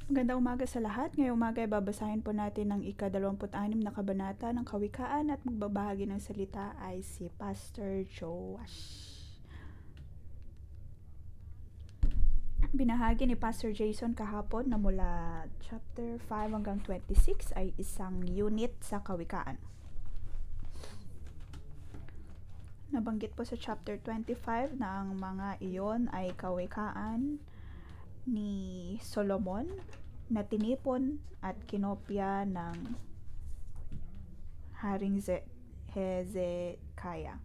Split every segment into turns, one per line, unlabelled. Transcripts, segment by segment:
Magandang umaga sa lahat. Ngayong umaga ay babasahin po natin ang ika-26 na kabanata ng Kawikaan at magbabahagi ng salita ay si Pastor Joash. Binahagi ni Pastor Jason kahapon na mula chapter 5 hanggang 26 ay isang unit sa Kawikaan. Nabanggit po sa chapter 25 na ang mga iyon ay kawikaan ni Solomon na tinipon at kinopya ng Haring Hezekiah.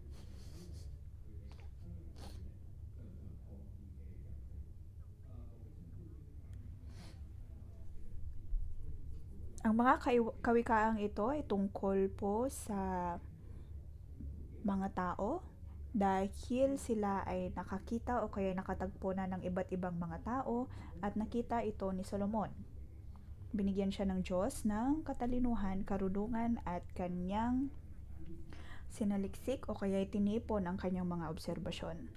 Ang mga kawikaang ito ay tungkol po sa mga tao dahil sila ay nakakita o kaya nakatagpo na ng iba't ibang mga tao at nakita ito ni Solomon. Binigyan siya ng Diyos ng katalinuhan, karunungan at kanyang sinaliksik o kaya tinipon ang kanyang mga obserbasyon.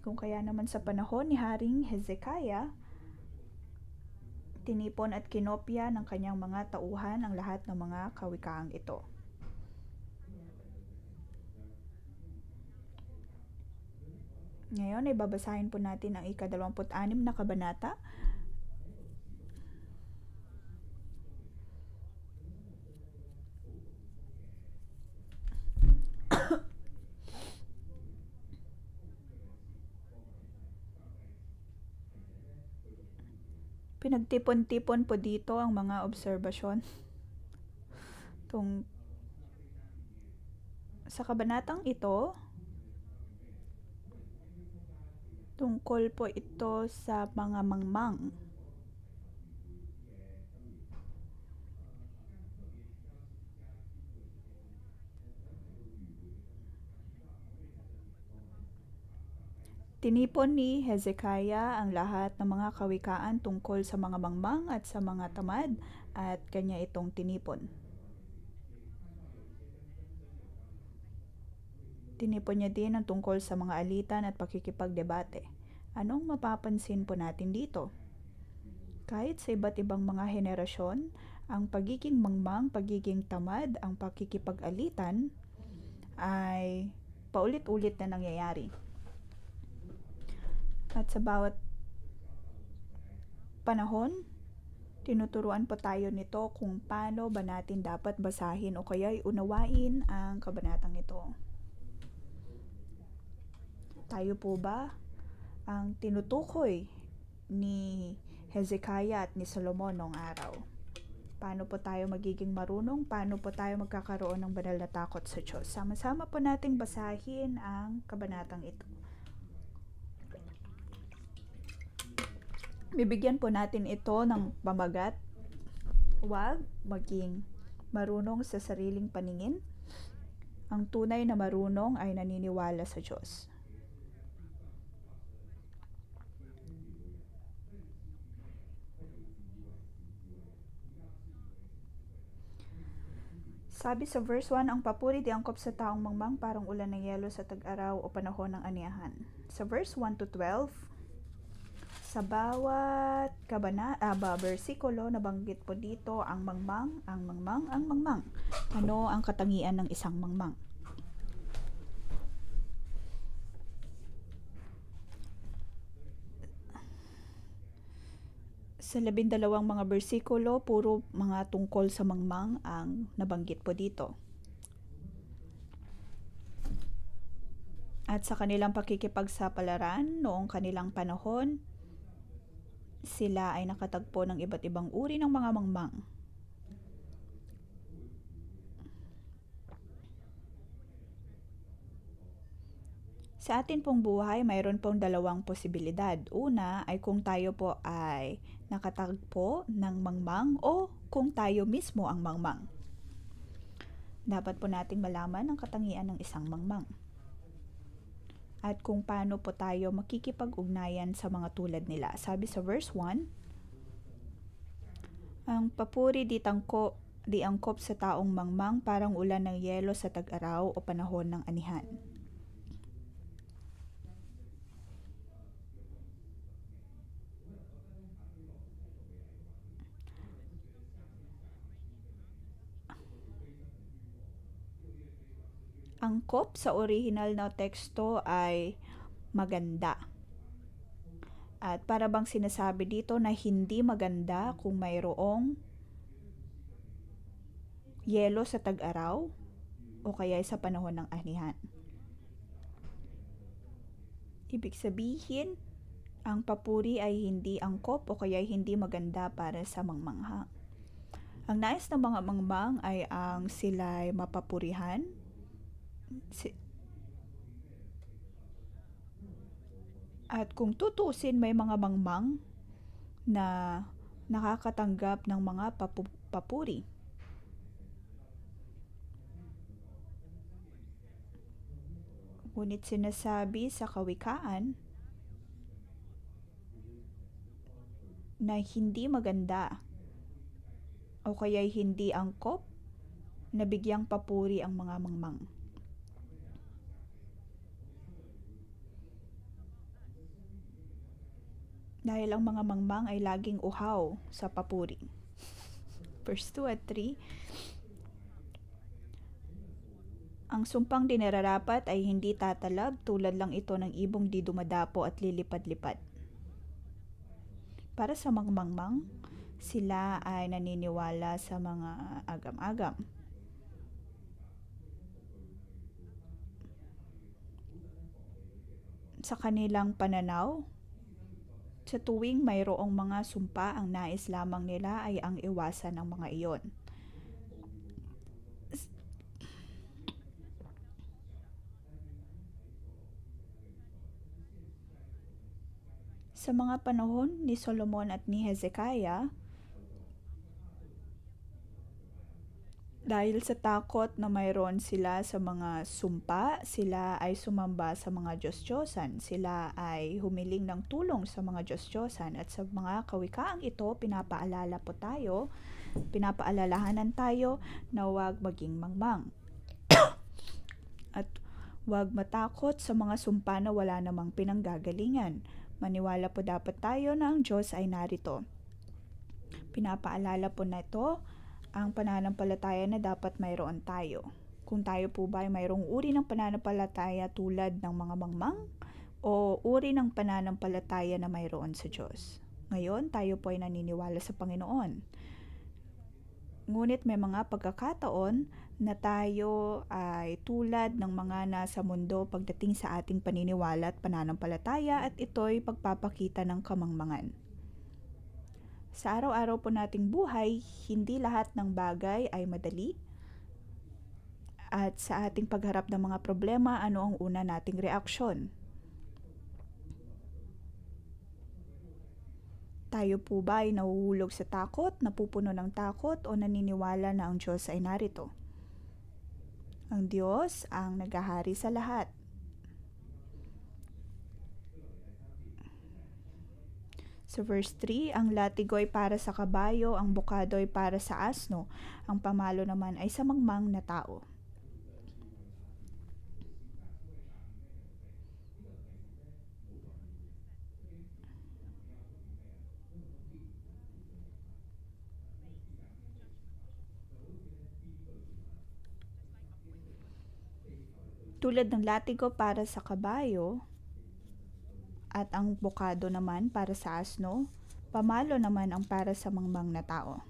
Kung kaya naman sa panahon ni Haring Hezekiah, tinipon at kinopya ng kanyang mga tauhan ang lahat ng mga kawikaang ito. Ngayon ay babasahin po natin ang ika-26 na kabanata. Pinagtipon-tipon po dito ang mga obserbasyon. Sa kabanatang ito, tungkol po ito sa mga mangmang. Tinipon ni Hezekiah ang lahat ng mga kawikaan tungkol sa mga mangmang at sa mga tamad at kanya itong tinipon. Tinipon niya din ang tungkol sa mga alitan at pakikipagdebate. Anong mapapansin po natin dito? Kahit sa iba't ibang mga henerasyon, ang pagiging mangmang, pagiging tamad, ang pakikipag-alitan ay paulit-ulit na nangyayari. At sa bawat panahon, tinuturuan po tayo nito kung paano ba natin dapat basahin o kaya unawain ang kabanatang ito. Tayo po ba ang tinutukoy ni Hezekiah at ni Solomon noong araw? Paano po tayo magiging marunong? Paano po tayo magkakaroon ng banal na takot sa Diyos? Sama-sama po nating basahin ang kabanatang ito. Bibigyan po natin ito ng pamagat. Huwag maging marunong sa sariling paningin. Ang tunay na marunong ay naniniwala sa Diyos. Sabi sa verse 1, ang papuri di angkop sa taong mangmang parang ulan ng yelo sa tag-araw o panahon ng aniyahan. Sa verse 1 to 12, sa bawat bersikulo nabanggit po dito ang mangmang, ang mangmang, ang mangmang. Ano ang katangian ng isang mangmang? Sa 12 mga bersikulo, puro mga tungkol sa mangmang ang nabanggit po dito. At sa kanilang pakikipagsapalaran noong kanilang panahon, sila ay nakatagpo ng iba't ibang uri ng mga mangmang. Sa atin pong buhay, mayroon pong dalawang posibilidad. Una ay kung tayo po ay nakatagpo ng mangmang o kung tayo mismo ang mangmang. Dapat po nating malaman ang katangian ng isang mangmang. At kung paano po tayo makikipag-ugnayan sa mga tulad nila. Sabi sa verse 1, ang papuri di angkop sa taong mangmang parang ulan ng yelo sa tag-araw o panahon ng anihan. Angkop sa original na teksto ay maganda. At para bang sinasabi dito na hindi maganda kung mayroong yelo sa tag-araw o kaya sa panahon ng anihan. Ibig sabihin, ang papuri ay hindi angkop o kaya hindi maganda para sa mangmangha. Ang nais ng mga mangmang ay ang sila'y mapapurihan, at kung tutusin may mga mangmang na nakakatanggap ng mga papuri. Ngunit sinasabi sa kawikaan na hindi maganda o kaya hindi angkop na bigyang papuri ang mga mangmang. Dahil ang mga mangmang ay laging uhaw sa papuri. Verse 2 at 3, ang sumpang dinararapat ay hindi tatalab, tulad lang ito ng ibong di dumadapo at lilipad-lipad. Para sa mangmangmang, sila ay naniniwala sa mga agam-agam. Sa kanilang pananaw, sa tuwing mayroong mga sumpa, ang nais lamang nila ay ang iwasan ng mga iyon. Sa mga panahon ni Solomon at ni Hezekiah, dahil sa takot na mayroon sila sa mga sumpa, sila ay sumamba sa mga Diyos-Diyosan. Sila ay humiling ng tulong sa mga Diyos-Diyosan. At sa mga kawikaang ito, pinapaalalahanan tayo na huwag maging mangmang. At huwag matakot sa mga sumpa na wala namang pinanggagalingan. Maniwala po dapat tayo na ang Diyos ay narito. Pinapaalala po na ito ang pananampalataya na dapat mayroon tayo. Kung tayo po ba ay mayroong uri ng pananampalataya tulad ng mga mangmang o uri ng pananampalataya na mayroon sa Diyos. Ngayon, tayo po ay naniniwala sa Panginoon. Ngunit may mga pagkakataon na tayo ay tulad ng mga nasa mundo pagdating sa ating paniniwala at pananampalataya, at ito'y pagpapakita ng kamangmangan. Sa araw-araw po nating buhay, hindi lahat ng bagay ay madali. At sa ating pagharap ng mga problema, ano ang una nating reaksyon? Tayo po ba ay nahuhulog sa takot, napupuno ng takot, o naniniwala na ang Diyos ay narito? Ang Diyos ang naghahari sa lahat. Sa verse 3, ang latigo'y para sa kabayo, ang bukado'y para sa asno, ang pamalo naman ay sa mangmang na tao. Tulad ng latigo para sa kabayo, at ang bukado naman para sa asno, pamalo naman ang para sa mangmang na tao.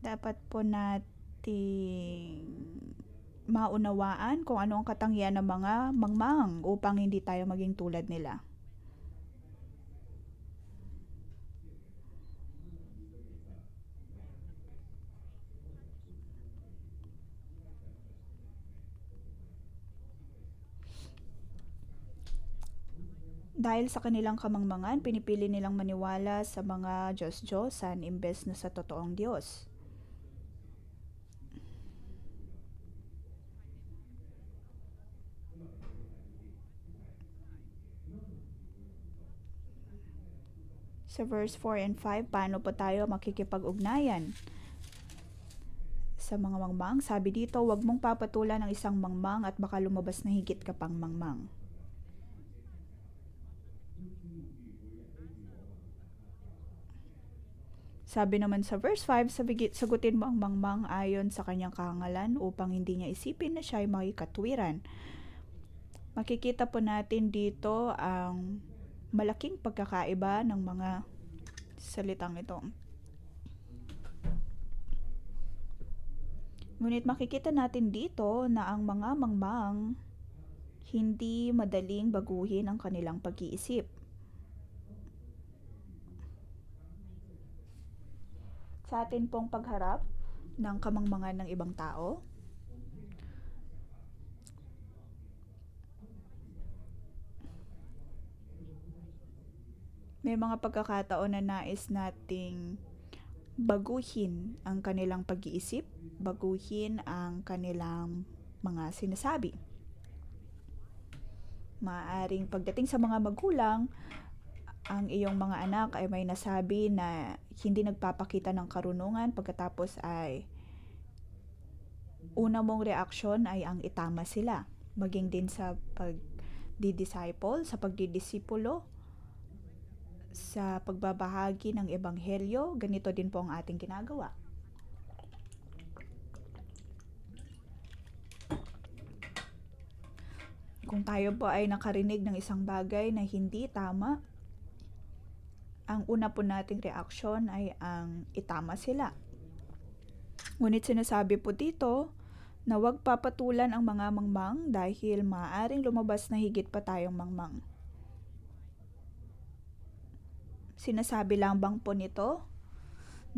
Dapat po nating maunawaan kung ano ang katangian ng mga mangmang upang hindi tayo maging tulad nila. Dahil sa kanilang kamangmangan, pinipili nilang maniwala sa mga Diyos-Diyosan imbes na sa totoong Diyos. Sa verse 4 and 5, paano po tayo makikipag-ugnayan sa mga mangmang? Sabi dito, huwag mong papatulan ng isang mangmang at baka lumabas na higit ka pang mangmang. Sabi naman sa verse 5, sagutin mo ang mangmang ayon sa kanyang kahangalan upang hindi niya isipin na siya ay makikatwiran. Makikita po natin dito ang malaking pagkakaiba ng mga salitang ito. Ngunit makikita natin dito na ang mga mangmang hindi madaling baguhin ang kanilang pag-iisip. Sa atin pong pagharap ng kamangmangan ng ibang tao, may mga pagkakataon na nais nating baguhin ang kanilang pag-iisip, baguhin ang kanilang mga sinasabi. Maaring pagdating sa mga magulang, ang iyong mga anak ay may nasabi na hindi nagpapakita ng karunungan, pagkatapos ay una mong reaksyon ay ang itama sila. Maging din sa pagdidisciple, sa pagdidisipulo, sa pagbabahagi ng ebanghelyo, ganito din po ang ating ginagawa. Kung tayo po ay nakarinig ng isang bagay na hindi tama, ang una po nating reaksyon ay ang itama sila. Ngunit sinasabi po dito na huwag papatulan ang mga mangmang dahil maaaring lumabas na higit pa tayong mangmang. Sinasabi lang bang po nito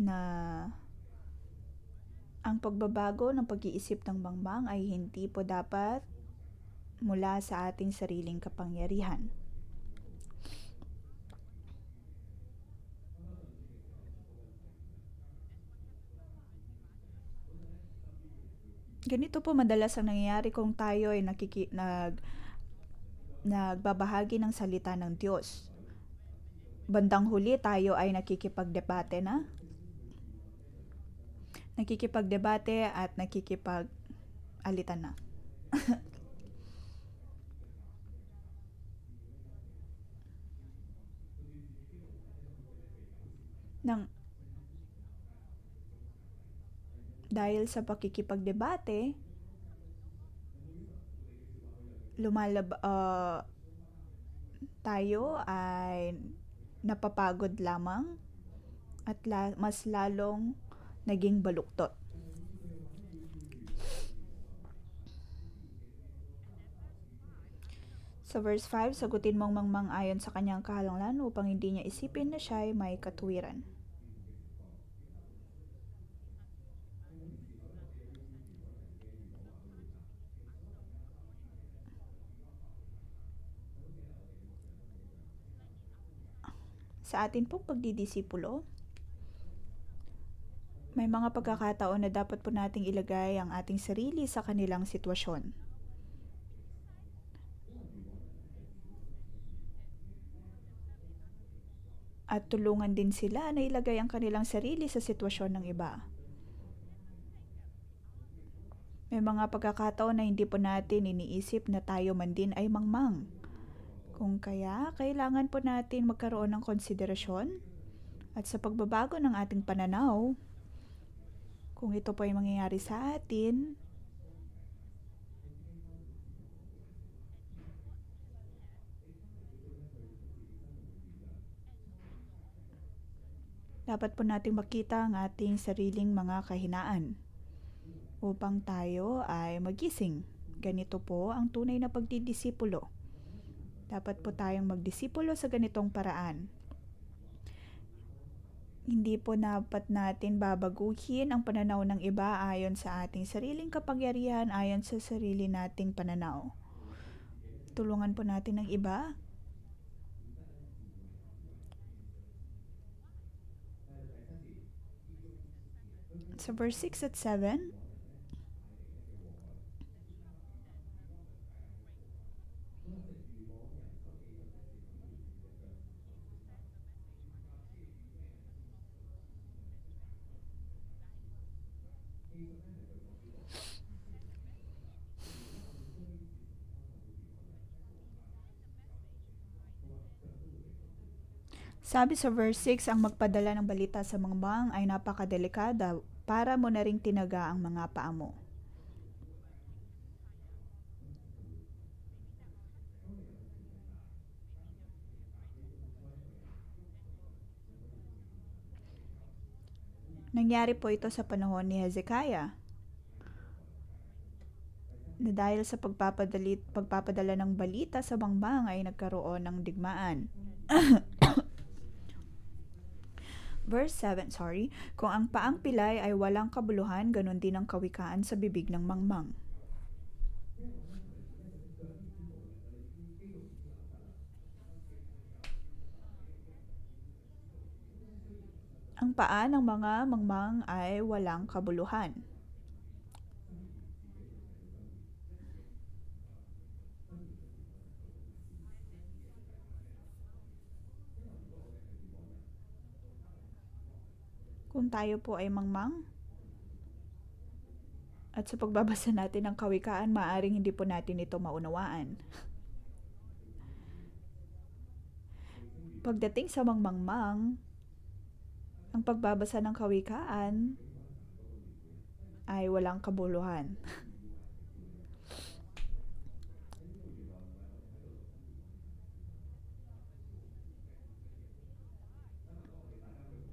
na ang pagbabago ng pag-iisip ng mangmang ay hindi po dapat mula sa ating sariling kapangyarihan. Ganito po madalas ang nangyayari kung tayo ay nagbabahagi ng salita ng Diyos. Bandang huli tayo ay nakikipagdebate at nakikipag-alitan na. Dahil sa pakikipagdebate, tayo ay napapagod lamang at mas lalong naging baluktot. Sa verse 5, sagutin mong mangmang ayon sa kanyang kahalanglan upang hindi niya isipin na siya ay may katwiran. Sa atin pong pagdidisipulo, may mga pagkakataon na dapat po nating ilagay ang ating sarili sa kanilang sitwasyon. At tulungan din sila na ilagay ang kanilang sarili sa sitwasyon ng iba. May mga pagkakataon na hindi po natin iniisip na tayo man din ay mangmang. Kung kaya, kailangan po natin magkaroon ng konsiderasyon at sa pagbabago ng ating pananaw, kung ito po ay mangyayari sa atin, dapat po nating makita ang ating sariling mga kahinaan upang tayo ay magising. Ganito po ang tunay na pagdidisipulo. Dapat po tayong magdisipulo sa ganitong paraan. Hindi po dapat natin babaguhin ang pananaw ng iba ayon sa ating sariling kapangyarihan, ayon sa sarili nating pananaw. Tulungan po natin ang iba. Sa verse 6 at 7, Sabi sa verse 6, ang magpadala ng balita sa mangmang ay napakadelikada para mo na ring tinaga ang mga paa mo. Nangyari po ito sa panahon ni Hezekiah na dahil sa pagpapadala ng balita sa mangmang ay nagkaroon ng digmaan. Verse 7, kung ang paang pilay ay walang kabuluhan, ganun din ang kawikaan sa bibig ng mangmang. Ang paa ng mga mangmang ay walang kabuluhan. Kung tayo po ay mangmang, at sa pagbabasa natin ng kawikaan, maaaring hindi po natin ito maunawaan. Pagdating sa mangmangmang, ang pagbabasa ng kawikaan ay walang kabuluhan.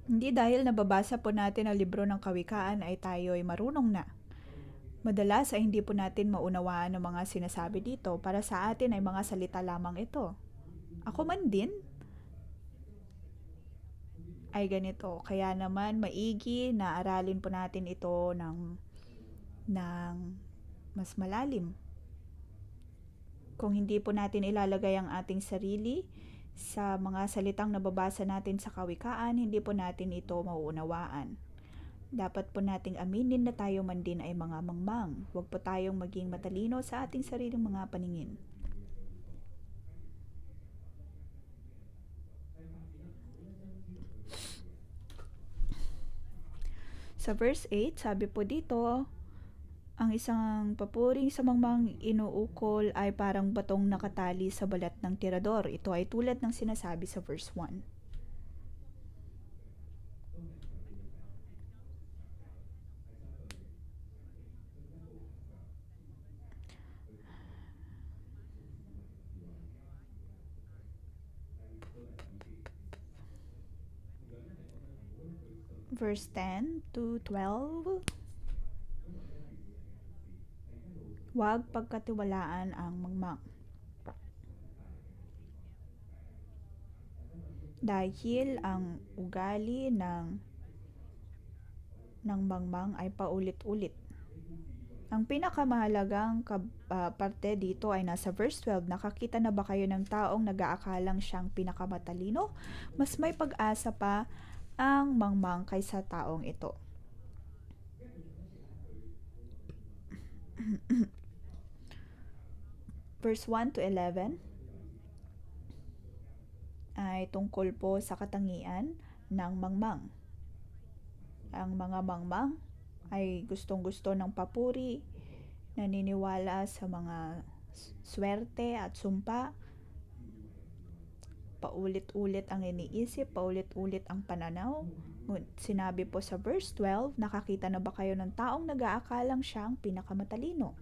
Hindi dahil nababasa po natin ang libro ng kawikaan ay tayo ay marunong na. Madalas ay hindi po natin maunawaan ang mga sinasabi dito. Para sa atin ay mga salita lamang ito. Ako man din ay ganito. Kaya naman maigi na aralin po natin ito ng mas malalim. Kung hindi po natin ilalagay ang ating sarili sa mga salitang nababasa natin sa kawikaan, hindi po natin ito mauunawaan. Dapat po nating aminin na tayo man din ay mga mangmang. Huwag po tayong maging matalino sa ating sariling mga paningin. Sa verse 8, sabi po dito, ang isang papuring sa mangmang inuukol ay parang batong nakatali sa balat ng tirador. Ito ay tulad ng sinasabi sa verse 1. Verse 10 to 12. Huwag pagkatiwalaan ang mangmang. Dahil ang ugali ng mangmang ay paulit-ulit. Ang pinakamahalagang parte dito ay nasa verse 12. Nakakita na ba kayo ng taong nag-aakalang siyang pinakamatalino? Mas may pag-asa pa ang mangmang kaysa taong ito. Verse 1 to 11 ay tungkol po sa katangian ng mangmang. Ang mga mangmang ay gustong-gusto ng papuri, naniniwala sa mga swerte at sumpa. Paulit-ulit ang iniisip, paulit-ulit ang pananaw. Sinabi po sa verse 12, nakakita na ba kayo ng taong nag-aakalang siyang pinakamatalino?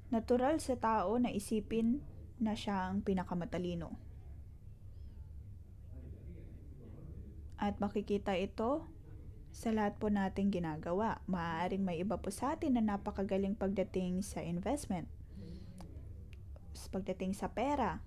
Natural sa tao na isipin na siya ang pinakamatalino. At makikita ito sa lahat po nating ginagawa. Maaaring may iba po sa atin na napakagaling pagdating sa investment, pagdating sa pera.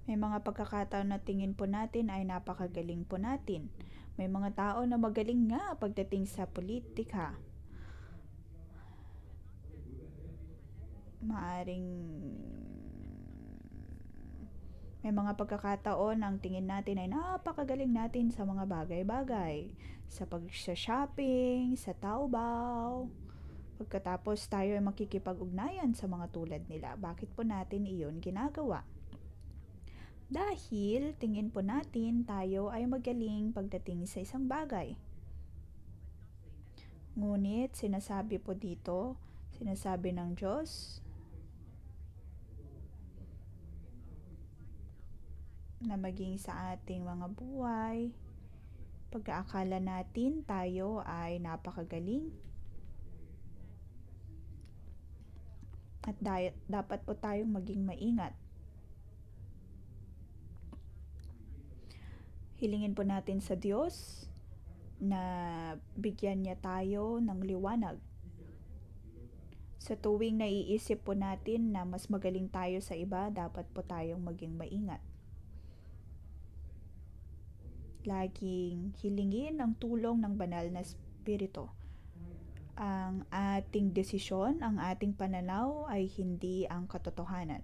May mga pagkakataon na tingin po natin ay napakagaling po natin. May mga tao na magaling nga pagdating sa politika. Maaring May mga pagkakataon ang tingin natin ay napakagaling natin sa mga bagay-bagay. Sa pag-shopping, sa Taobao. Pagkatapos tayo ay makikipag-ugnayan sa mga tulad nila. Bakit po natin iyon ginagawa? Dahil tingin po natin tayo ay magaling pagdating sa isang bagay. Ngunit sinasabi po dito, sinasabi ng Diyos, na maging sa ating mga buhay, pag-aakala natin tayo ay napakagaling at dapat po tayong maging maingat. Hilingin po natin sa Diyos na bigyan niya tayo ng liwanag. Sa tuwing naiisip po natin na mas magaling tayo sa iba, dapat po tayong maging maingat. Laging hilingin ang tulong ng banal na Espiritu. Ang ating desisyon, ang ating pananaw ay hindi ang katotohanan.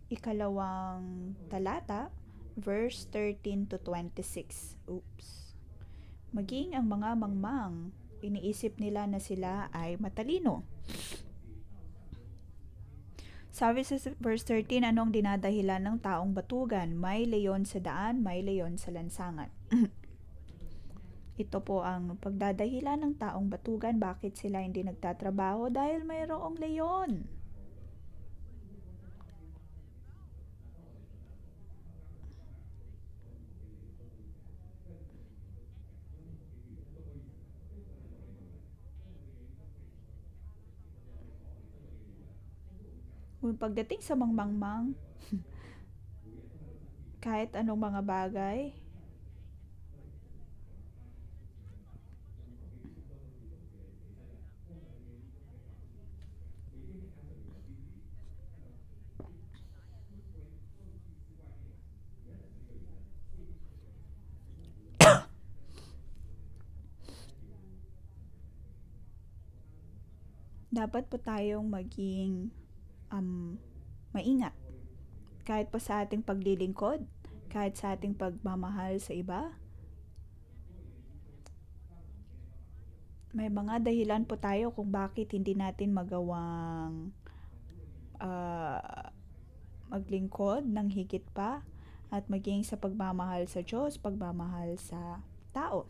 Ikalawang talata, verse 13 to 26. Oops. Maging ang mga mangmang, iniisip nila na sila ay matalino. Sabi sa verse 13, anong dinadahilan ng taong batugan? May leyon sa daan, may leyon sa lansangan. Ito po ang pagdadahilan ng taong batugan, bakit sila hindi nagtatrabaho dahil mayroong leyon. Pagdating sa mangmangmang, kahit anong mga bagay, dapat po tayong maging maingat. Kahit po sa ating paglilingkod, kahit sa ating pagmamahal sa iba, may mga dahilan po tayo kung bakit hindi natin magawang maglingkod ng higit pa at maging sa pagmamahal sa Diyos, pagmamahal sa tao.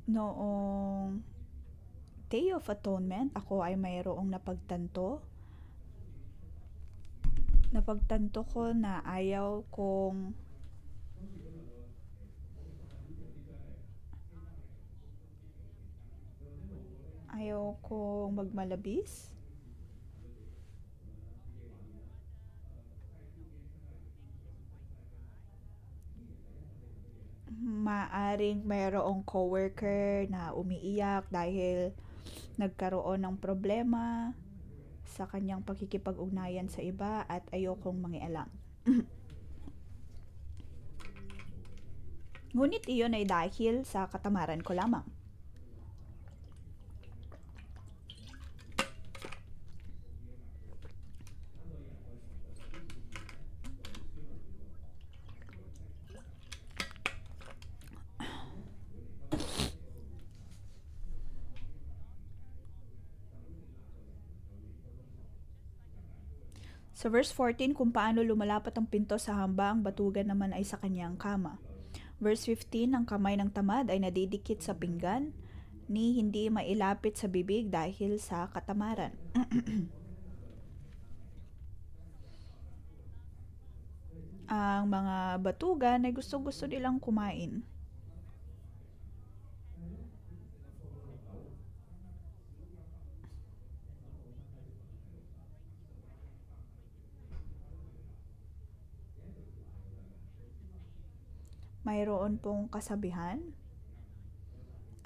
Noong Day of Atonement, ako ay mayroong napagtanto ko na ayaw kong magmalabis. Maaring mayroong coworker na umiiyak dahil nagkaroon ng problema sa kanyang pakikipag-ugnayan sa iba at ayokong mangialam. Ngunit iyon ay dahil sa katamaran ko lamang. Sa verse 14, kung paano lumalapat ang pinto sa hambang, batugan naman ay sa kanyang kama. Verse 15, ang kamay ng tamad ay nadidikit sa pinggan, ni hindi mailapit sa bibig dahil sa katamaran. Ang mga batugan ay gusto-gusto nilang kumain. Mayroon pong kasabihan,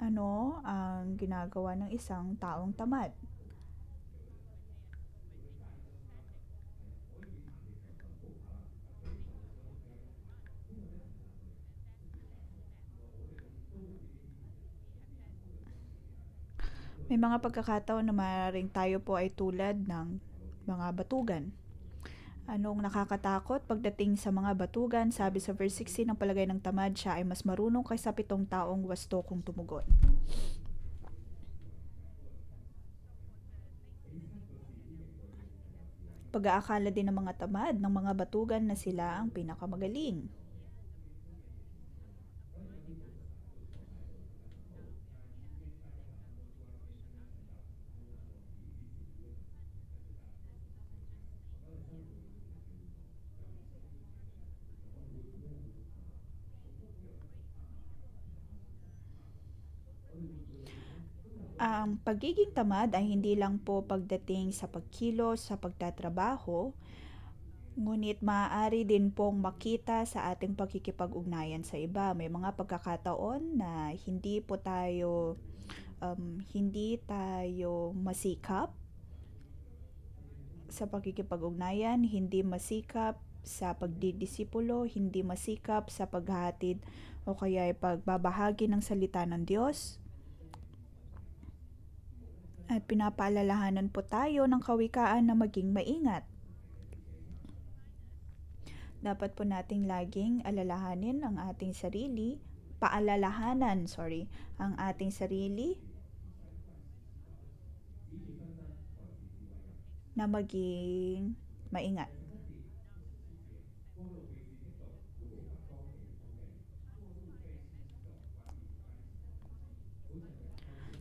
ano ang ginagawa ng isang taong tamad? May mga pagkakataon na maaaring tayo po ay tulad ng mga batugan. Anong nakakatakot pagdating sa mga batugan? Sabi sa verse 16 ng palagay ng tamad, siya ay mas marunong kaysa 7 taong wasto kong tumugon. Pag-aakala din ng mga tamad ng mga batugan na sila ang pinakamagaling. Ang pagiging tamad ay hindi lang po pagdating sa pagkilos sa pagtatrabaho, ngunit maaari din pong makita sa ating pagkikipag-ugnayan sa iba. May mga pagkakataon na hindi tayo masikap sa pagkikipag-ugnayan, hindi masikap sa pagdidisipulo, hindi masikap sa paghahatid o kaya ay pagbabahagi ng salita ng Diyos. At pinapaalalahanan po tayo ng kawikaan na maging maingat. Dapat po nating laging alalahanin ang ating sarili, ang ating sarili na maging maingat.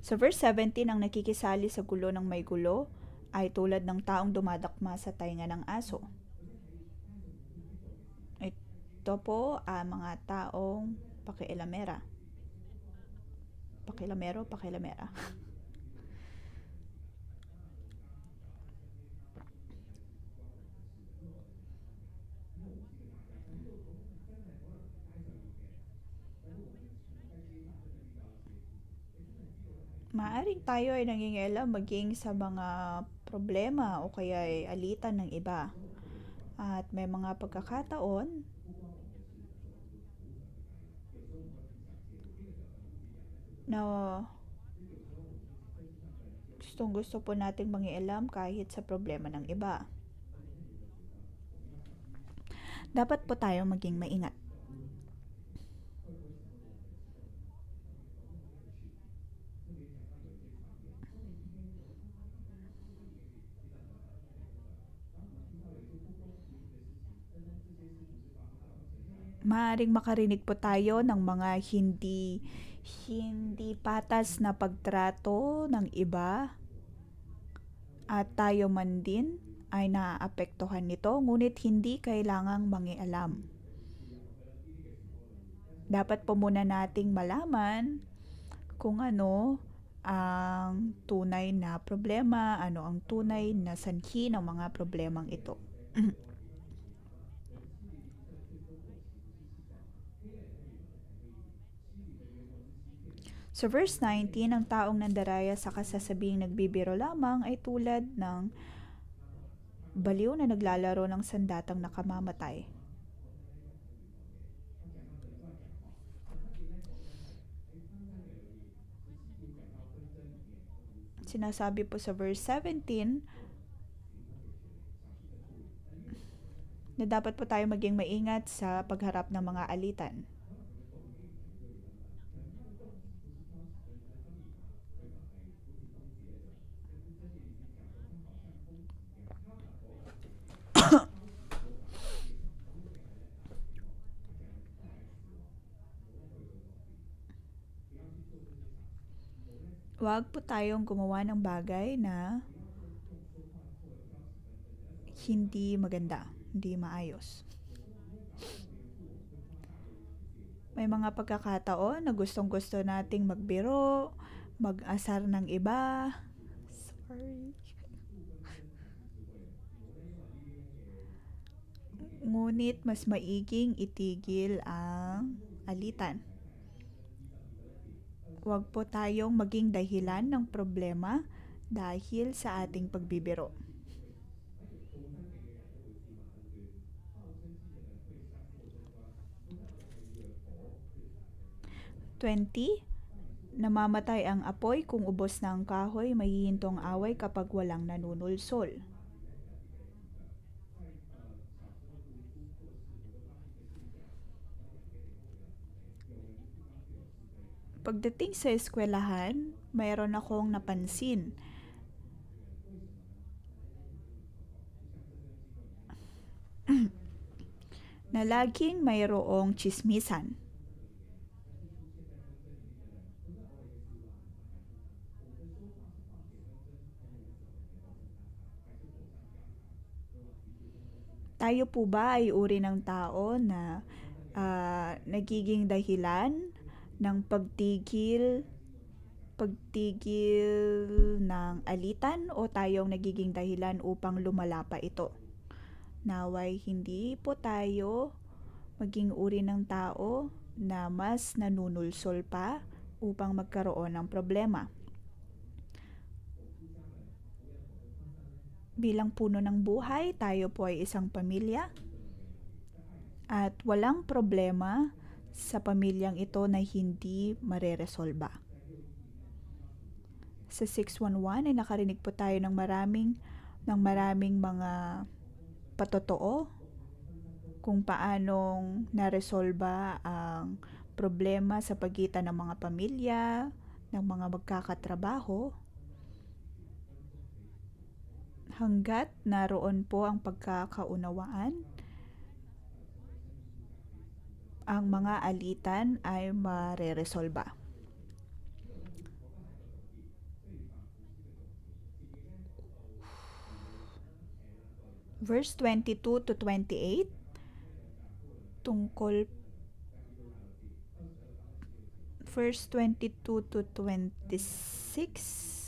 Sa verse 17, ang nakikisali sa gulo ng may gulo ay tulad ng taong dumadakma sa tainga ng aso. Ito po ang mga taong pakialamera. Pakialamera. Maaring tayo ay nangingialam maging sa mga problema o kaya ay alitan ng iba. At may mga pagkakataon na gustong gusto po nating mangialam kahit sa problema ng iba. Dapat po tayo maging maingat. Maaring makarinig po tayo ng mga hindi patas na pagtrato ng iba at tayo man din ay naaapektuhan nito, ngunit hindi kailangang mangialam. Dapat po muna nating malaman kung ano ang tunay na problema, ano ang tunay na sanhi ng mga problemang ito. Sa verse 19, ang taong nandaraya sa kasasabing nagbibiro lamang ay tulad ng baliw na naglalaro ng sandatang nakamamatay. Sinasabi po sa verse 17 na dapat po tayo maging maingat sa pagharap ng mga alitan. Huwag po tayong gumawa ng bagay na hindi maganda, hindi maayos. May mga pagkakataon na gustong-gusto nating magbiro, mag-asar ng iba. Ngunit mas maiging itigil ang alitan. Huwag po tayong maging dahilan ng problema dahil sa ating pagbibiro. 20. Namamatay ang apoy kung ubos na ang kahoy, mahihinto ang away kapag walang nanunulsol. Pagdating sa eskwelahan, mayroon akong napansin na laging mayroong tsismisan. Tayo po ba ay uri ng tao na nagiging dahilan ng pagtigil ng alitan o tayong nagiging dahilan upang lumala pa ito? Naway hindi po tayo maging uri ng tao na mas nanunulsol pa upang magkaroon ng problema. Bilang puno ng buhay, tayo po ay isang pamilya at walang problema sa pamilyang ito na hindi mareresolba. Sa 611 ay nakarinig po tayo ng maraming mga patotoo kung paanong naresolba ang problema sa pagitan ng mga pamilya, ng mga magkakatrabaho, hanggat naroon po ang pagkakaunawaan, ang mga alitan ay mareresolba. Verse 22 to 28, tungkol verse 22 to 26,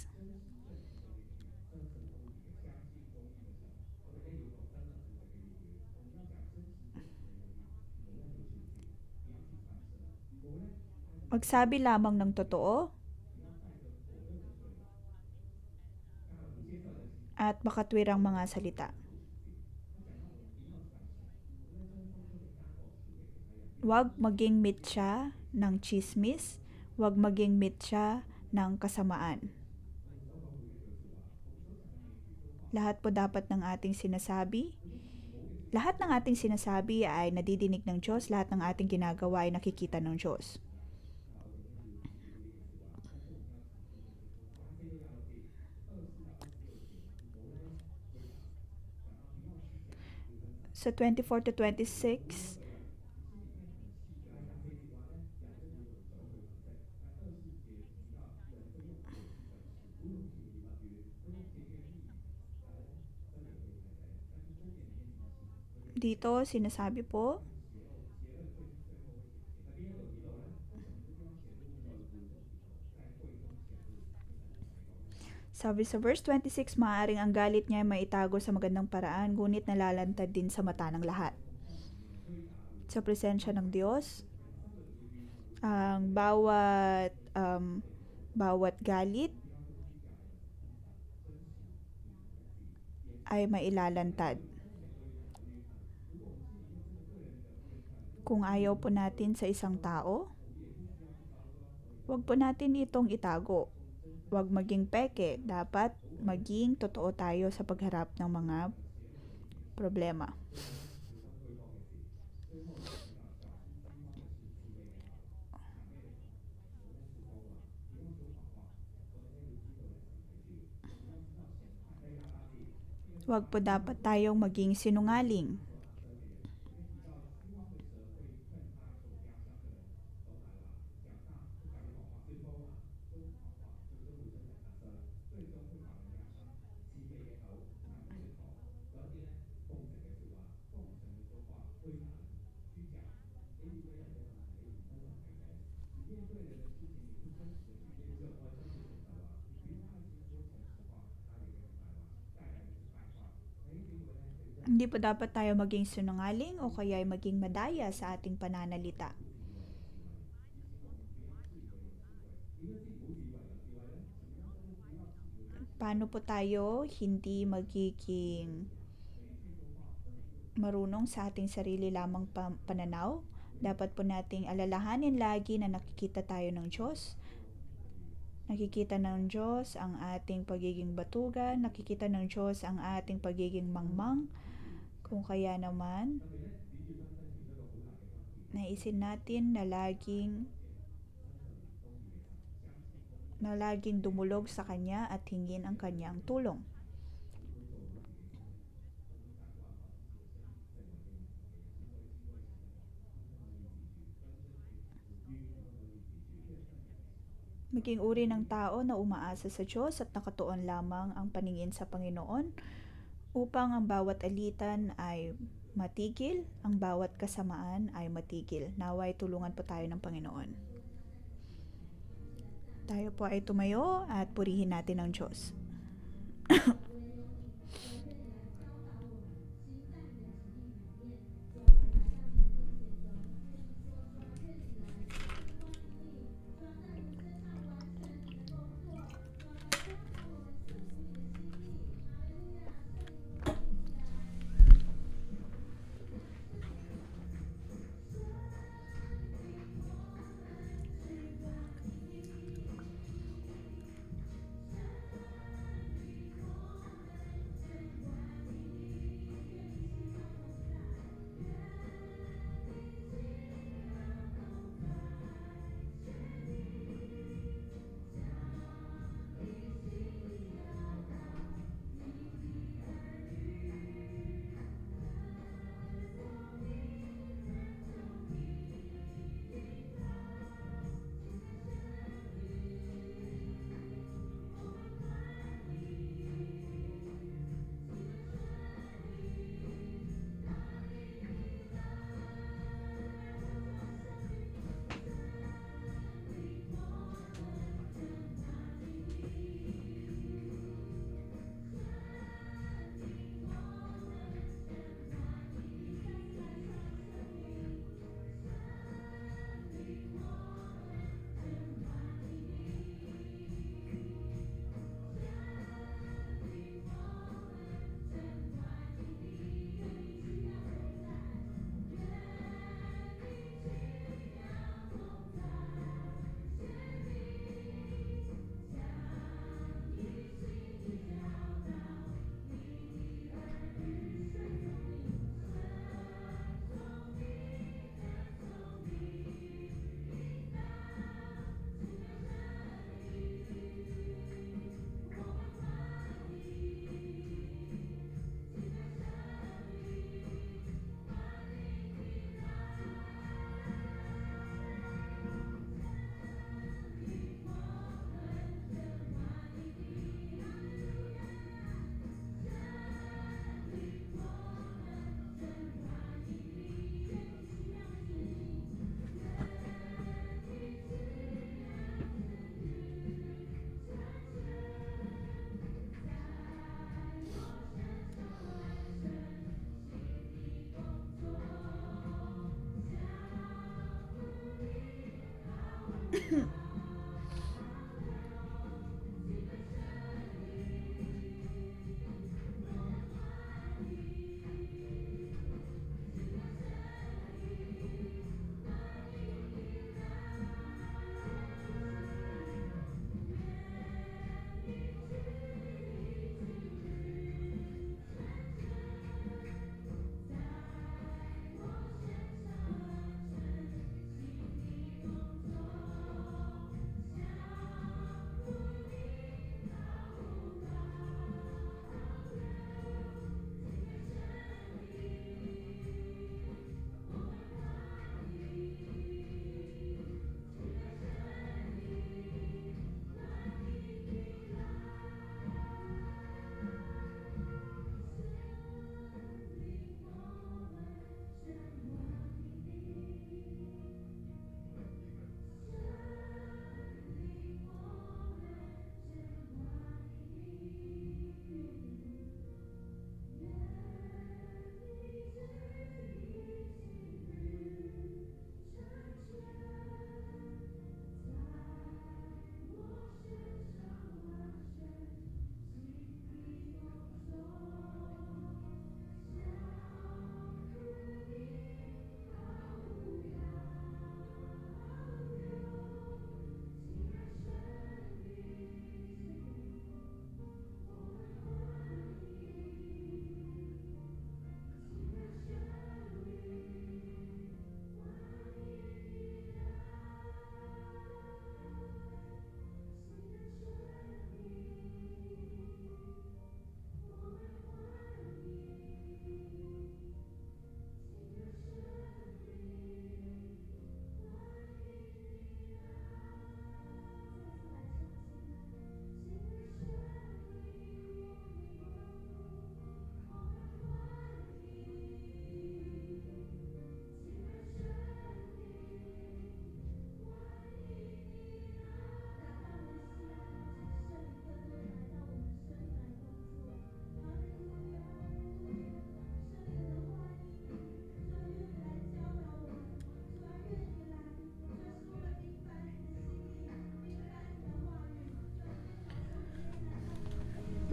magsabi lamang ng totoo at makatwirang mga salita. Huwag maging mitya ng chismis, huwag maging mitya ng kasamaan. Lahat ng ating sinasabi ay nadidinig ng Diyos, lahat ng ating ginagawa ay nakikita ng Diyos. Sa 24 to 26, dito sinasabi po, sabi sa verse 26, maaaring ang galit niya ay maitago sa magandang paraan, ngunit nalalantad din sa mata ng lahat. Sa presensya ng Diyos, ang bawat galit ay mailalantad. Kung ayaw po natin sa isang tao, huwag po natin itong itago. Huwag maging peke, dapat maging totoo tayo sa pagharap ng mga problema. Huwag po dapat tayong maging sinungaling. Hindi po dapat tayo maging sinungaling o kaya ay maging madaya sa ating pananalita. Paano po tayo hindi magiging marunong sa ating sarili lamang pananaw? Dapat po nating alalahanin lagi na nakikita tayo ng Diyos Nakikita ng Diyos ang ating pagiging batugan, nakikita ng Diyos ang ating pagiging mangmang. Kung kaya naman, naisin natin na laging dumulog sa Kanya at hingin ang Kanyang tulong. Maging uri ng tao na umaasa sa Diyos at nakatuon lamang ang paningin sa Panginoon upang ang bawat alitan ay matigil, ang bawat kasamaan ay matigil. Naway tulungan po tayo ng Panginoon. Tayo po ay tumayo at purihin natin ang Diyos.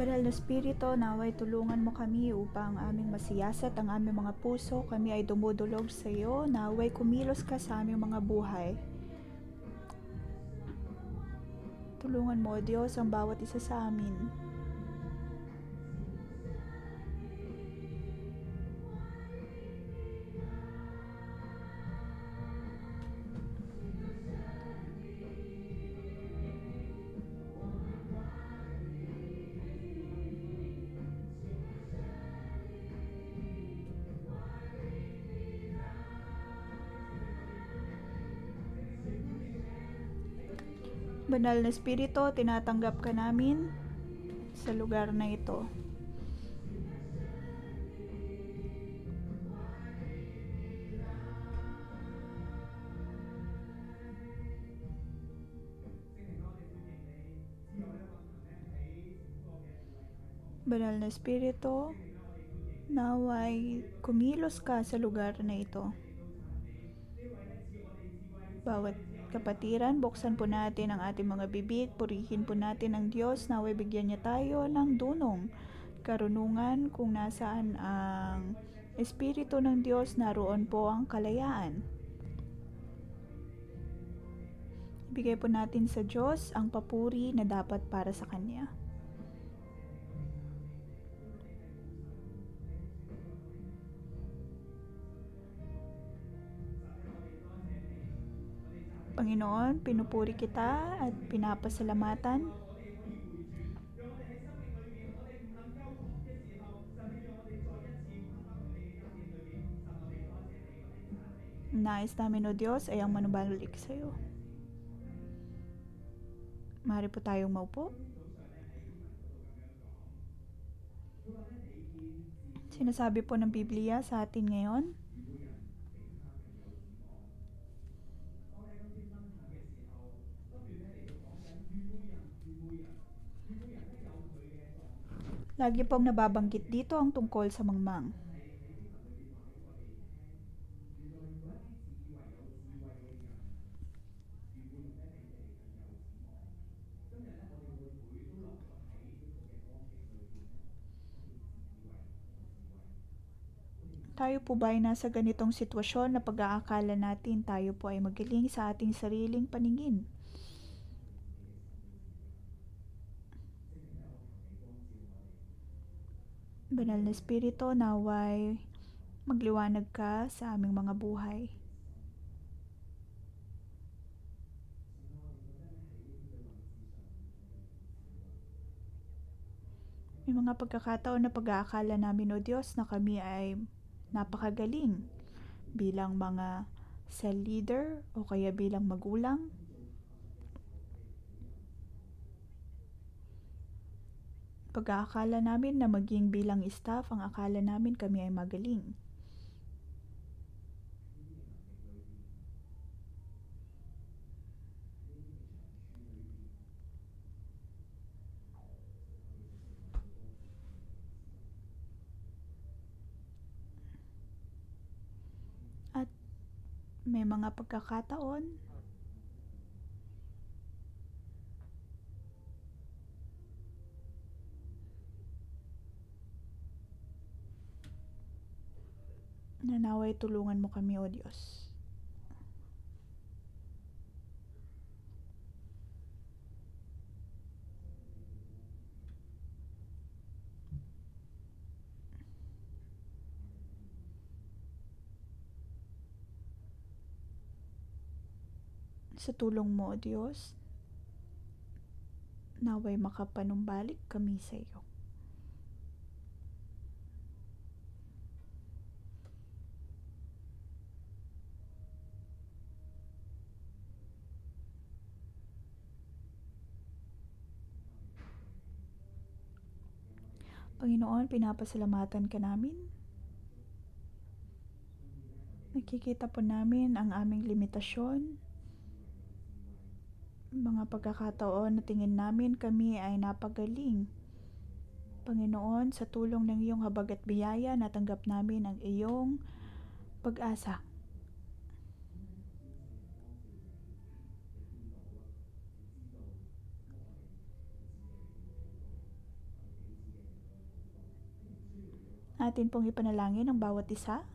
Banal na Espiritu, naway tulungan mo kami upang aming masiyasat ang aming mga puso. Kami ay dumudulog sa iyo. Naway kumilos ka sa aming mga buhay. Tulungan mo, O Diyos, ang bawat isa sa amin. Banal na Espiritu, tinatanggap ka namin sa lugar na ito. Banal na Espiritu, naway kumilos ka sa lugar na ito. Bawat kapatiran, buksan po natin ang ating mga bibig, purihin po natin ang Diyos, naway bigyan niya tayo ng dunong, karunungan. Kung nasaan ang Espiritu ng Diyos, naroon po ang kalayaan. Ibigay po natin sa Diyos ang papuri na dapat para sa Kanya. Panginoon, pinupuri kita at pinapasalamatan. Nais namin, O Diyos, ay ang manumbalik sa iyo. Maaari po tayong maupo. Sinasabi po ng Biblia sa atin ngayon, lagi pong nababanggit dito ang tungkol sa mangmang. Tayo po ba ay nasa ganitong sitwasyon na pag-aakala natin tayo po ay magaling sa ating sariling paningin? Banal na Espiritu, naway magliwanag ka sa aming mga buhay. May mga pagkakataon na pag-aakala namin, O Diyos, na kami ay napakagaling bilang mga cell leader o kaya bilang magulang. Pag-aakala namin na maging bilang staff, ang akala namin kami ay magaling. At may mga pagkakataon na naway tulungan mo kami, O Diyos. Sa tulong mo, O Diyos, naway makapanumbalik kami sa iyo. Panginoon, pinapasalamatan ka namin. Nakikita po namin ang aming limitasyon. Mga pagkakataon na tingin namin kami ay napagaling. Panginoon, sa tulong ng iyong habag at biyaya, natanggap namin ang iyong pag-asa. Atin pong ipanalangin ang bawat isa.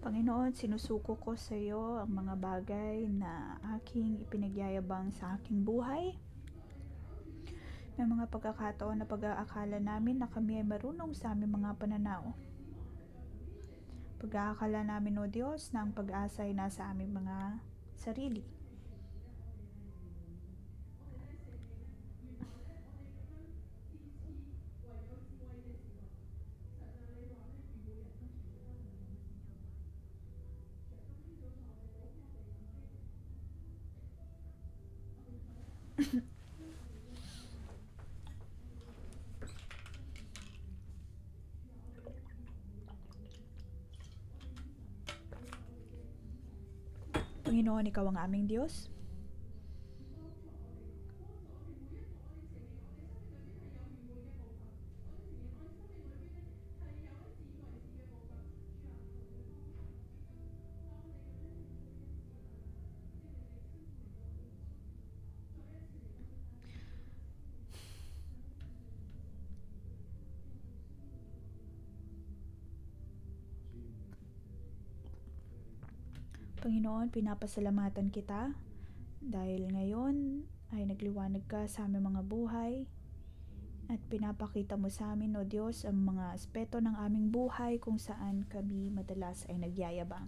Panginoon, sinusuko ko sa iyo ang mga bagay na aking ipinagyayabang sa aking buhay. May mga pagkakataon na pag-aakala namin na kami ay marunong sa aming mga pananaw. Pag-aakala namin, O Diyos, na ang pag-asa ay nasa aming mga sarili. Panginoon, ikaw ang aming Diyos. Panginoon, pinapasalamatan kita dahil ngayon ay nagliwanag ka sa aming mga buhay at pinapakita mo sa amin, O Diyos, ang mga aspeto ng aming buhay kung saan kami madalas ay nagyayabang.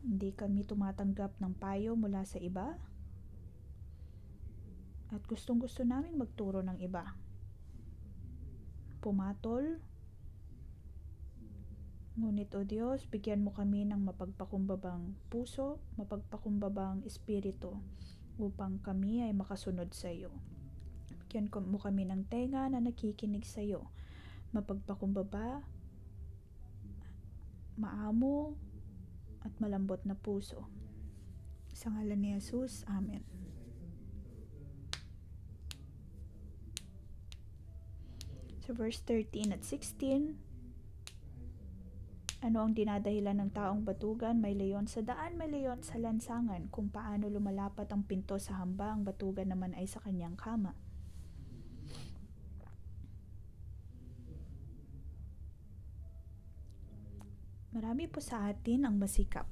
Hindi kami tumatanggap ng payo mula sa iba at gustong-gusto naming magturo ng iba. Pumatol. Ngunit, O Diyos, bigyan mo kami ng mapagpakumbabang puso, mapagpakumbabang espiritu upang kami ay makasunod sa iyo. Bigyan mo kami ng tenga na nakikinig sa iyo, mapagpakumbaba, maamo, at malambot na puso. Sa ngalan ni Jesus, Amen. Sa verse 13 at 16, ano ang dinadahilan ng taong batugan? May leyon sa daan, may leyon sa lansangan. Kung paano lumalapat ang pinto sa hamba, ang batugan naman ay sa kanyang kama. Marami po sa atin ang masikap.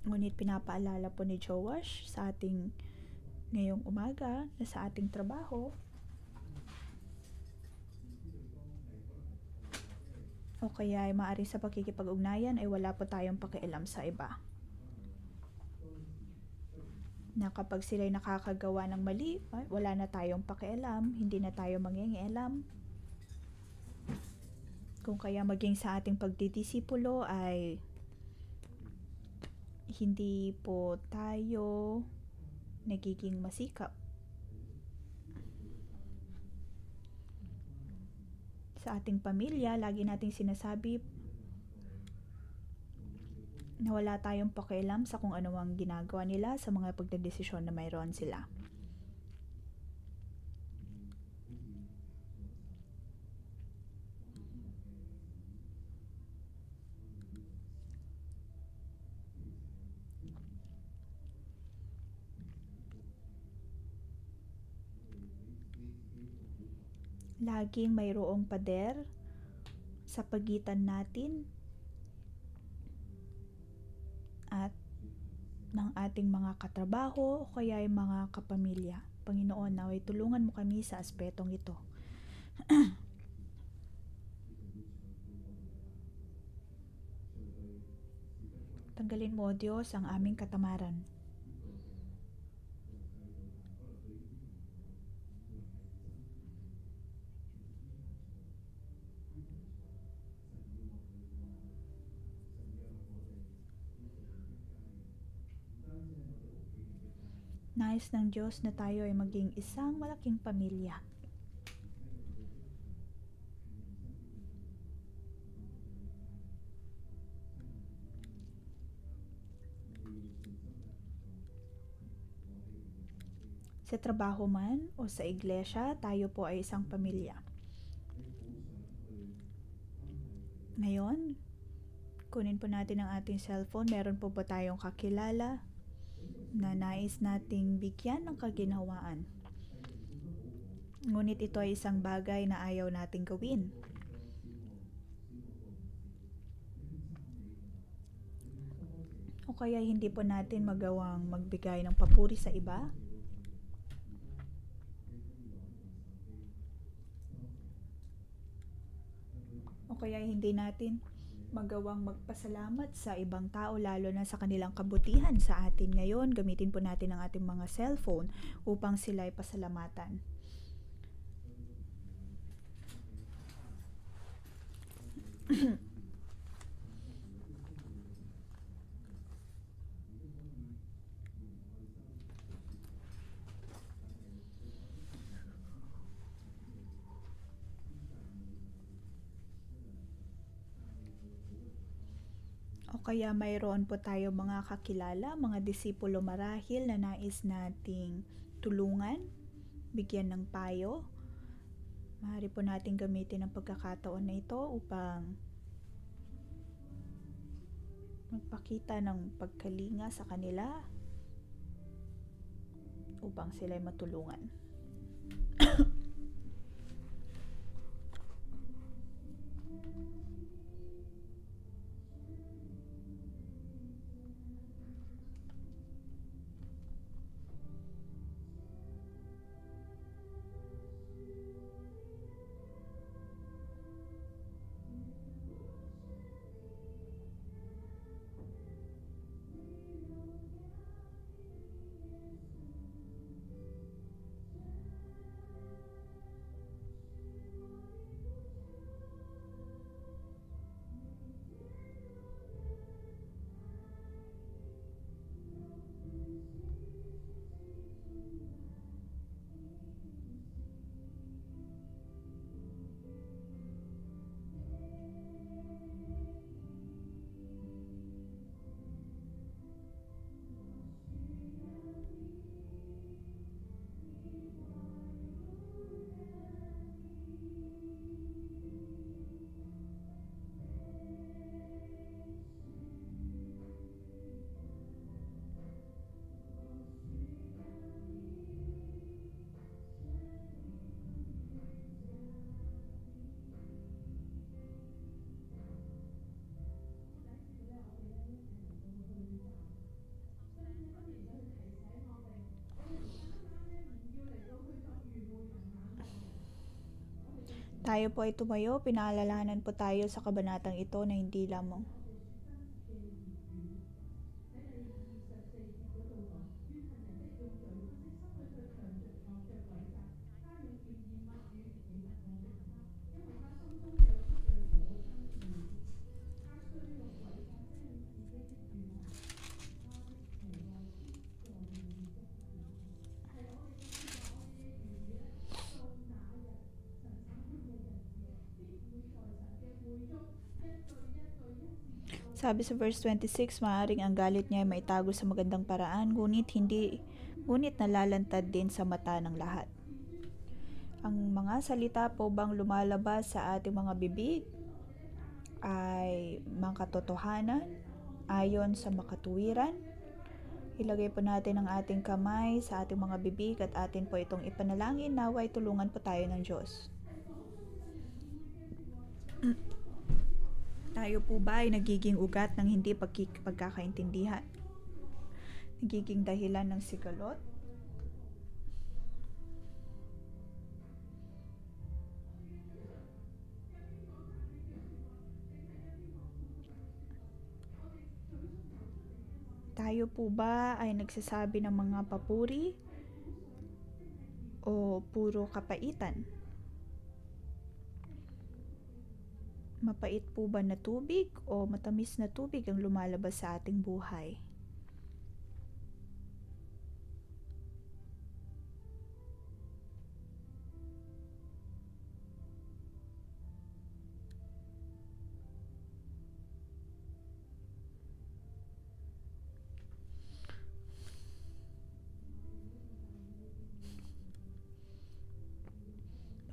Ngunit pinapaalala po ni Joash sa ating ngayong umaga na sa ating trabaho o kaya ay maaari sa pakikipag-ugnayan ay wala po tayong pakialam sa iba. Na kapag sila'y nakakagawa ng mali, wala na tayong pakialam, hindi na tayo mangingialam. Kung kaya maging sa ating pagdidisipulo ay hindi po tayo nagiging masikap. Sa ating pamilya, lagi nating sinasabi na wala tayong pakialam sa kung ano ang ginagawa nila sa mga pagdedesisyon na mayroon sila. Laging mayroong pader sa pagitan natin at ng ating mga katrabaho o kaya ay mga kapamilya. Panginoon, naway tulungan mo kami sa aspetong ito. Tanggalin mo, O Diyos, ang aming katamaran. Nais ng Diyos na tayo ay maging isang malaking pamilya. Sa trabaho man o sa iglesia, tayo po ay isang pamilya. Ngayon, kunin po natin ang ating cellphone. Meron po ba tayong kakilala na nais nating bigyan ng kaginhawaan? Ngunit ito ay isang bagay na ayaw nating gawin. O kaya hindi po natin magawang magbigay ng papuri sa iba? O kaya hindi natin magawang magpasalamat sa ibang tao, lalo na sa kanilang kabutihan sa atin ngayon. Gamitin po natin ang ating mga cellphone upang sila ay pasalamatan. O kaya mayroon po tayo mga kakilala, mga disipulo marahil na nais nating tulungan, bigyan ng payo. Maaari po nating gamitin ang pagkakataon na ito upang magpakita ng pagkalinga sa kanila upang sila'y matulungan. Tayo po ay tumayo, pinaalalahanan po tayo sa kabanatang ito na hindi lamang sabi sa verse 26, maaring ang galit niya ay maitago sa magandang paraan, ngunit nalalantad din sa mata ng lahat. Ang mga salita po bang lumalabas sa ating mga bibig ay makatotohanan ayon sa makatuwiran? Ilagay po natin ang ating kamay sa ating mga bibig at atin po itong ipanalangin, naway tulungan po tayo ng Diyos. Tayo po ba ay nagiging ugat ng hindi pagkakaintindihan? Nagiging dahilan ng sigalot? Tayo po ba ay nagsasabi ng mga papuri o puro kapaitan? Mapait po ba na tubig o matamis na tubig ang lumalabas sa ating buhay?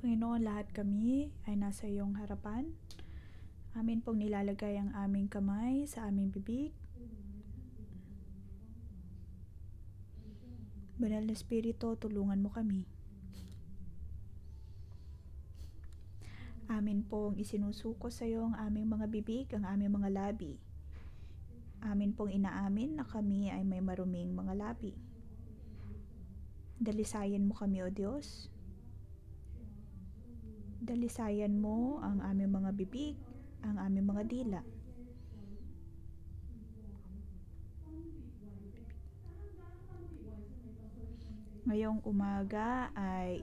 Panginoon, lahat kami ay nasa iyong harapan. Amin pong nilalagay ang aming kamay sa aming bibig. Banal na Espiritu, tulungan mo kami. Amin pong isinusuko sa iyo ang aming mga bibig, ang aming mga labi. Amin pong inaamin na kami ay may maruming mga labi. Dalisayan mo kami, O Diyos. Dalisayan mo ang aming mga bibig, ang aming mga dila. Ngayong umaga ay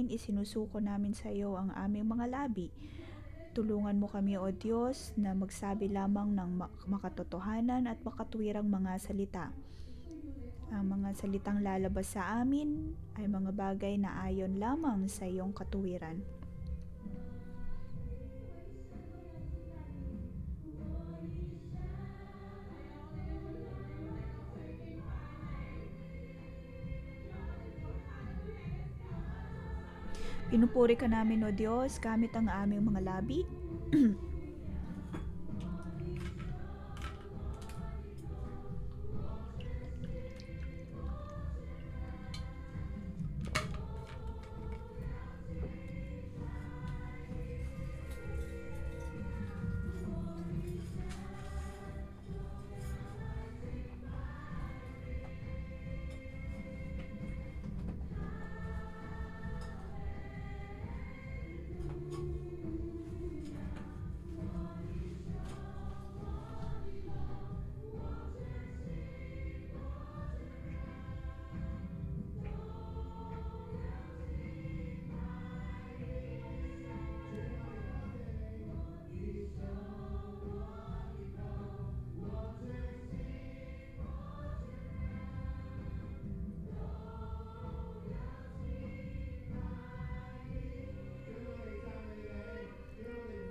isinusuko namin sa iyo ang aming mga labi. Tulungan mo kami, O Diyos, na magsabi lamang ng makatotohanan at makatuwirang mga salita. Ang mga salitang lalabas sa amin ay mga bagay na ayon lamang sa iyong katuwiran. Pinupuri ka namin, O Diyos, gamit ang aming mga labi.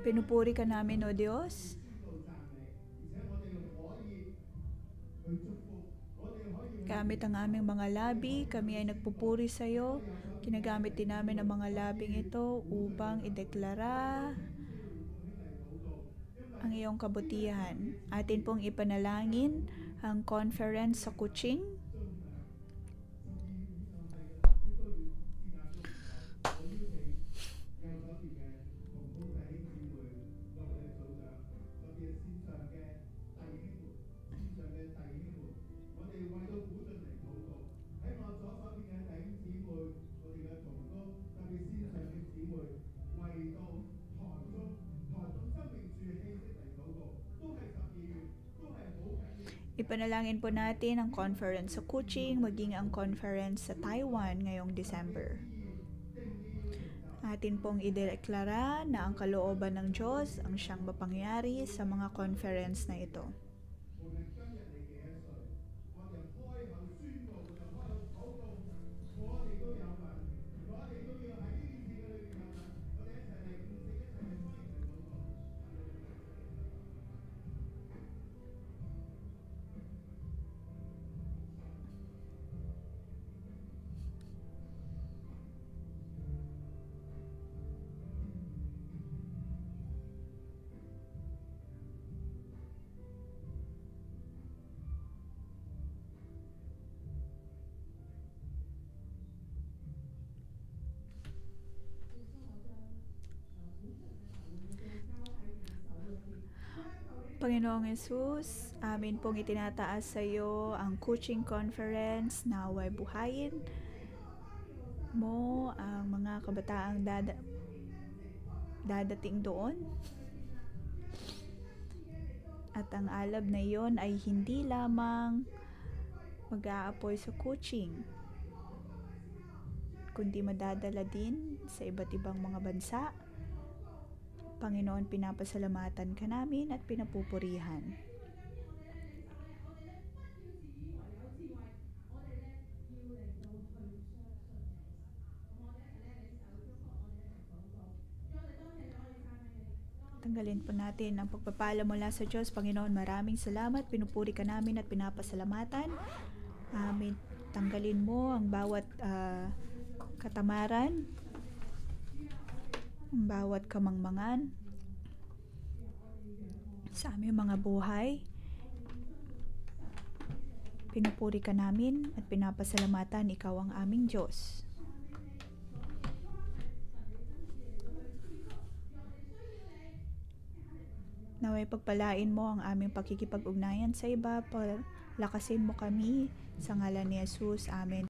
Pinupuri ka namin, O Diyos. Gamit ang aming mga labi, kami ay nagpupuri sa iyo. Ginagamit din namin ang mga labing ito upang ideklara ang iyong kabutihan. Atin pong ipanalangin ang conference sa Kuching. Ipanalangin po natin ang conference sa Kuching, maging ang conference sa Taiwan ngayong December. Atin pong ideklara na ang kalooban ng Diyos ang siyang mapangyari sa mga conference na ito. Panginoong Yesus, amin pong itinataas sa iyo ang Kuching Conference, naway buhayin mo ang mga kabataang dadating doon. At ang alab na iyon ay hindi lamang mag-aapoy sa Kuching, kundi madadala din sa iba't ibang mga bansa. Panginoon, pinapasalamatan ka namin at pinapupurihan. Tanggalin po natin ang pagpapala mula sa Diyos. Panginoon, maraming salamat. Pinupuri ka namin at pinapasalamatan. Amin. Tanggalin mo ang bawat katamaran, ang bawat kamangmangan sa aming mga buhay. Pinupuri ka namin at pinapasalamatan. Ikaw ang aming Diyos. Naway pagpalain mo ang aming pakikipag-ugnayan sa iba, palakasin mo kami sa ngalan ni Jesus. Amen.